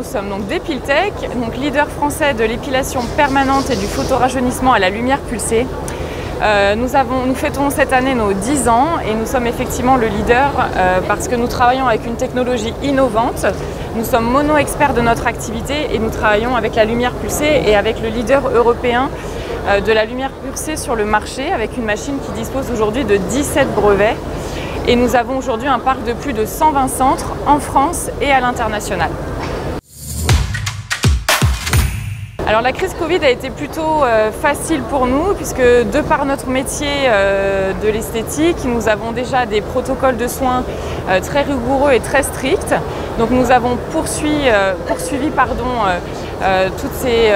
Nous sommes donc Depiltech, leader français de l'épilation permanente et du photorajeunissement à la lumière pulsée. Nous fêtons cette année nos 10 ans et nous sommes effectivement le leader parce que nous travaillons avec une technologie innovante. Nous sommes mono-experts de notre activité et nous travaillons avec la lumière pulsée et avec le leader européen de la lumière pulsée sur le marché avec une machine qui dispose aujourd'hui de 17 brevets. Et nous avons aujourd'hui un parc de plus de 120 centres en France et à l'international. Alors la crise Covid a été plutôt facile pour nous puisque de par notre métier de l'esthétique, nous avons déjà des protocoles de soins très rigoureux et très stricts. Donc nous avons poursuivi toutes ces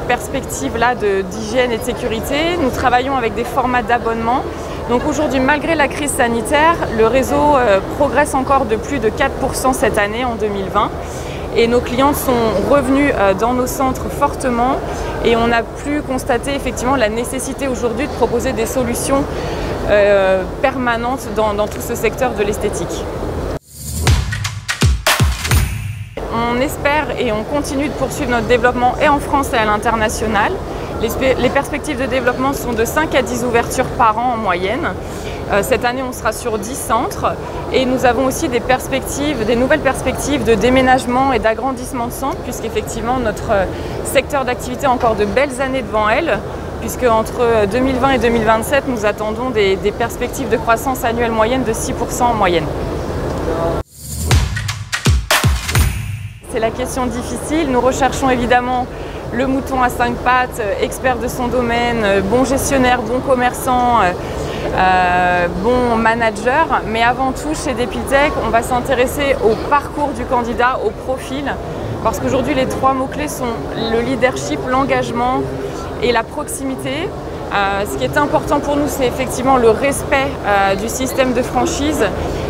perspectives-là d'hygiène et de sécurité. Nous travaillons avec des formats d'abonnement. Donc aujourd'hui, malgré la crise sanitaire, le réseau progresse encore de plus de 4% cette année en 2020. Et nos clients sont revenus dans nos centres fortement et on a pu constater effectivement la nécessité aujourd'hui de proposer des solutions permanentes dans tout ce secteur de l'esthétique. On espère et on continue de poursuivre notre développement et en France et à l'international. Les perspectives de développement sont de 5 à 10 ouvertures par an en moyenne. Cette année, on sera sur 10 centres et nous avons aussi des nouvelles perspectives de déménagement et d'agrandissement de centres puisqu'effectivement notre secteur d'activité a encore de belles années devant elle puisque entre 2020 et 2027, nous attendons des perspectives de croissance annuelle moyenne de 6% en moyenne. C'est la question difficile. Nous recherchons évidemment le mouton à 5 pattes, expert de son domaine, bon gestionnaire, bon commerçant, bon manager. Mais avant tout, chez Depiltech, on va s'intéresser au parcours du candidat, au profil. Parce qu'aujourd'hui, les 3 mots-clés sont le leadership, l'engagement et la proximité. Ce qui est important pour nous, c'est effectivement le respect du système de franchise,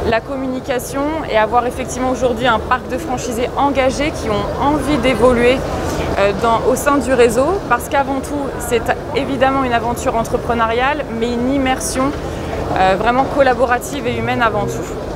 la communication et avoir effectivement aujourd'hui un parc de franchisés engagés qui ont envie d'évoluer au sein du réseau parce qu'avant tout, c'est évidemment une aventure entrepreneuriale mais une immersion vraiment collaborative et humaine avant tout.